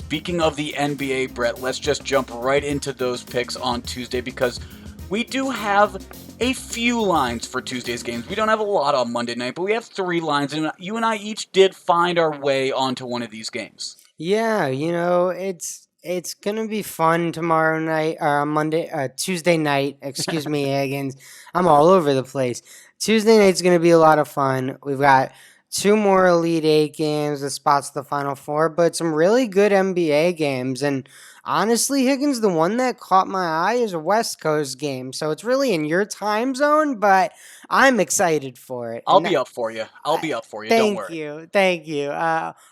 speaking of the NBA, Brett, let's just jump right into those picks on Tuesday because we do have a few lines for Tuesday's games. We don't have a lot on Monday night, but we have 3 lines, and you and I each did find our way onto one of these games. Yeah, it's gonna be fun tomorrow night or Tuesday night. Excuse me, Higgins. I'm all over the place. Tuesday night's gonna be a lot of fun. We've got 2 more Elite Eight games, the spots to the Final Four, but some really good NBA games. And honestly, Higgins, the one that caught my eye is a West Coast game, so it's really in your time zone, but I'm excited for it. I'll be up for you. I'll be up for you. Don't Thank worry. you. Thank you.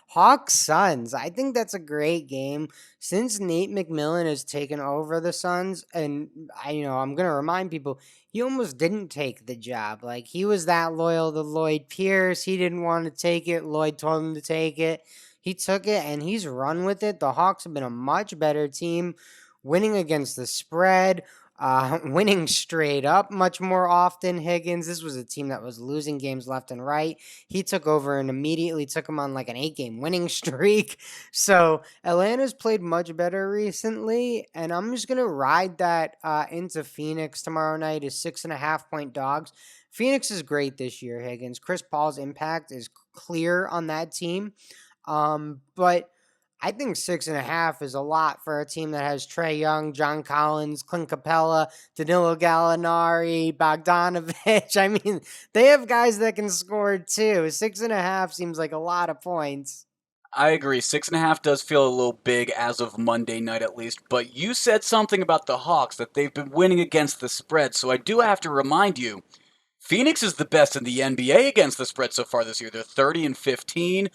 Hawks Suns. I think that's a great game. Since Nate McMillan has taken over the Suns, and I'm gonna remind people, he almost didn't take the job. Like, he was that loyal to Lloyd Pierce. He didn't want to take it. Lloyd told him to take it. He took it and he's run with it. The Hawks have been a much better team, winning against the spread, winning straight up much more often. Higgins, this was a team that was losing games left and right. He took over and immediately took him on like an 8-game winning streak. So Atlanta's played much better recently, and I'm just gonna ride that into Phoenix tomorrow night as 6.5-point dogs. Phoenix is great this year, Higgins. Chris Paul's impact is clear on that team. But I think 6.5 is a lot for a team that has Trae Young, John Collins, Clint Capella, Danilo Gallinari, Bogdanovich. I mean, they have guys that can score too. 6.5 seems like a lot of points. I agree. 6.5 does feel a little big as of Monday night at least, but you said something about the Hawks that they've been winning against the spread, so I do have to remind you, Phoenix is the best in the NBA against the spread so far this year. They're 30-15.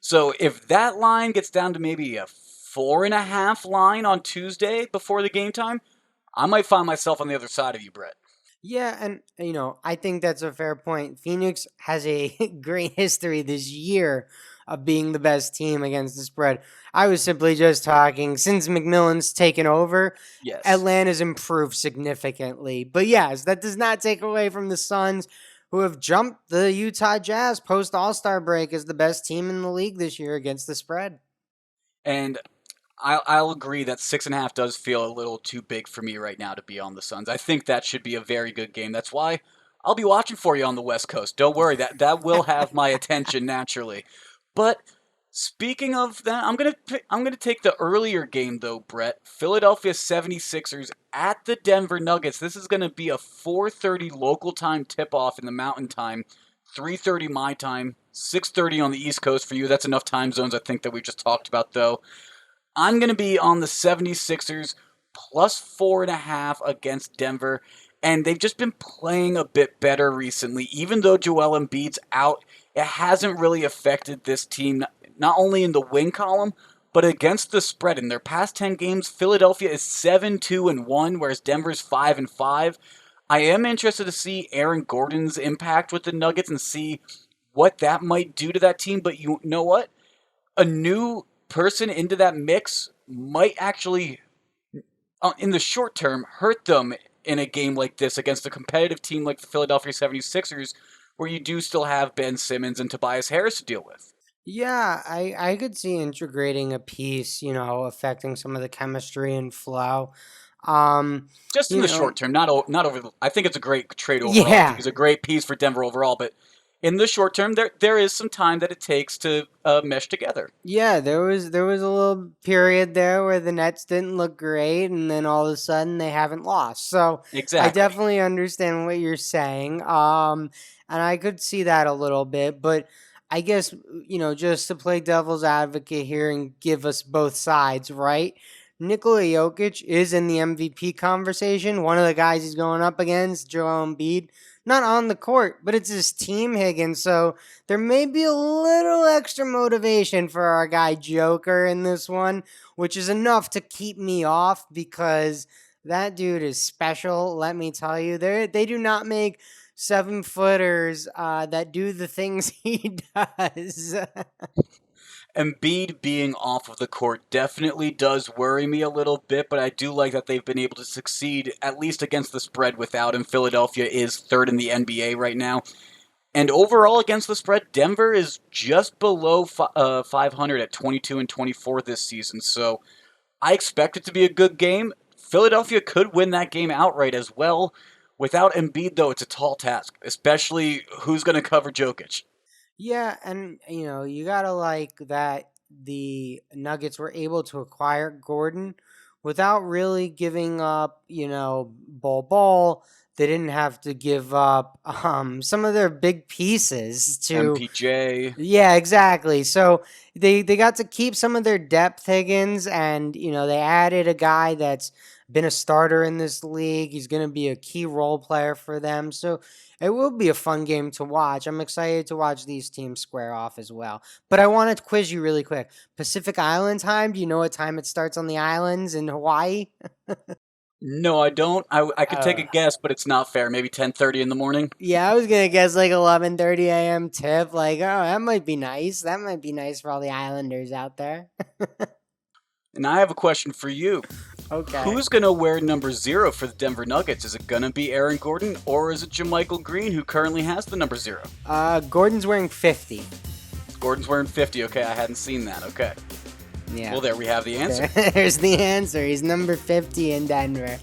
So if that line gets down to maybe a 4.5 line on Tuesday before the game time, I might find myself on the other side of you, Brett. Yeah, and I think that's a fair point. Phoenix has a great history this year of being the best team against the spread. I was simply just talking since McMillan's taken over, Yes. Atlanta's improved significantly. But yes, that does not take away from the Suns, who have jumped the Utah Jazz post All-Star break as the best team in the league this year against the spread. And I'll agree that 6.5 does feel a little too big for me right now to be on the Suns. I think that should be a very good game. That's why I'll be watching for you on the West Coast. Don't worry, that will have my attention naturally. But speaking of that, I'm gonna take the earlier game though, Brett. Philadelphia 76ers at the Denver Nuggets. This is gonna be a 4:30 local time tip-off in the Mountain Time, 3:30 my time, 6:30 on the East Coast for you. That's enough time zones I think that we just talked about though. I'm going to be on the 76ers plus 4.5 against Denver. And they've just been playing a bit better recently. Even though Joel Embiid's out, it hasn't really affected this team, not only in the win column, but against the spread. In their past 10 games, Philadelphia is 7-2-1, whereas Denver's 5-5. I am interested to see Aaron Gordon's impact with the Nuggets and see what that might do to that team. But you know what? A new person into that mix might actually, in the short term, hurt them in a game like this against a competitive team like the Philadelphia 76ers, where you do still have Ben Simmons and Tobias Harris to deal with. Yeah, I could see integrating a piece, affecting some of the chemistry and flow. Um, Just in you the know, short term, not over. I think it's a great trade overall. I think yeah, it's a great piece for Denver overall, but in the short term, there is some time that it takes to mesh together. yeah, there was a little period there where the Nets didn't look great, and then all of a sudden they haven't lost. So I Exactly. definitely understand what you're saying. And I could see that a little bit, but I guess just to play devil's advocate here and give us both sides, right? Nikola Jokic is in the MVP conversation. One of the guys he's going up against, Joel Embiid, not on the court, but it's his team, Higgins. So there may be a little extra motivation for our guy Joker in this one, which is enough to keep me off because that dude is special. Let me tell you, they do not make 7-footers that do the things he does. Embiid being off of the court definitely does worry me a little bit, but I do like that they've been able to succeed at least against the spread without him. Philadelphia is third in the NBA right now. And overall against the spread, Denver is just below 500 at 22 and 24 this season. So I expect it to be a good game. Philadelphia could win that game outright as well. Without Embiid, though, it's a tall task, especially who's going to cover Jokic. Yeah, and you gotta like that the Nuggets were able to acquire Gordon without really giving up, Ball. They didn't have to give up some of their big pieces to. MPJ. Yeah, exactly. So they got to keep some of their depth, Higgins, and they added a guy that's been a starter in this league. He's going to be a key role player for them. So it will be a fun game to watch. I'm excited to watch these teams square off as well. But I want to quiz you really quick. Pacific Island time. Do you know what time it starts on the islands in Hawaii? No, I don't. I could take a Uh, guess, but it's not fair. Maybe 10:30 in the morning. Yeah, I was gonna guess like 11:30 a.m. tip. Like, oh, that might be nice. That might be nice for all the Islanders out there. And I have a question for you. Okay. Who's going to wear number 0 for the Denver Nuggets? Is it going to be Aaron Gordon or is it JaMychal Green who currently has the number 0? Gordon's wearing 50. Gordon's wearing 50. Okay, I hadn't seen that. Okay. Yeah. Well, there we have the answer. There's the answer. He's number 50 in Denver.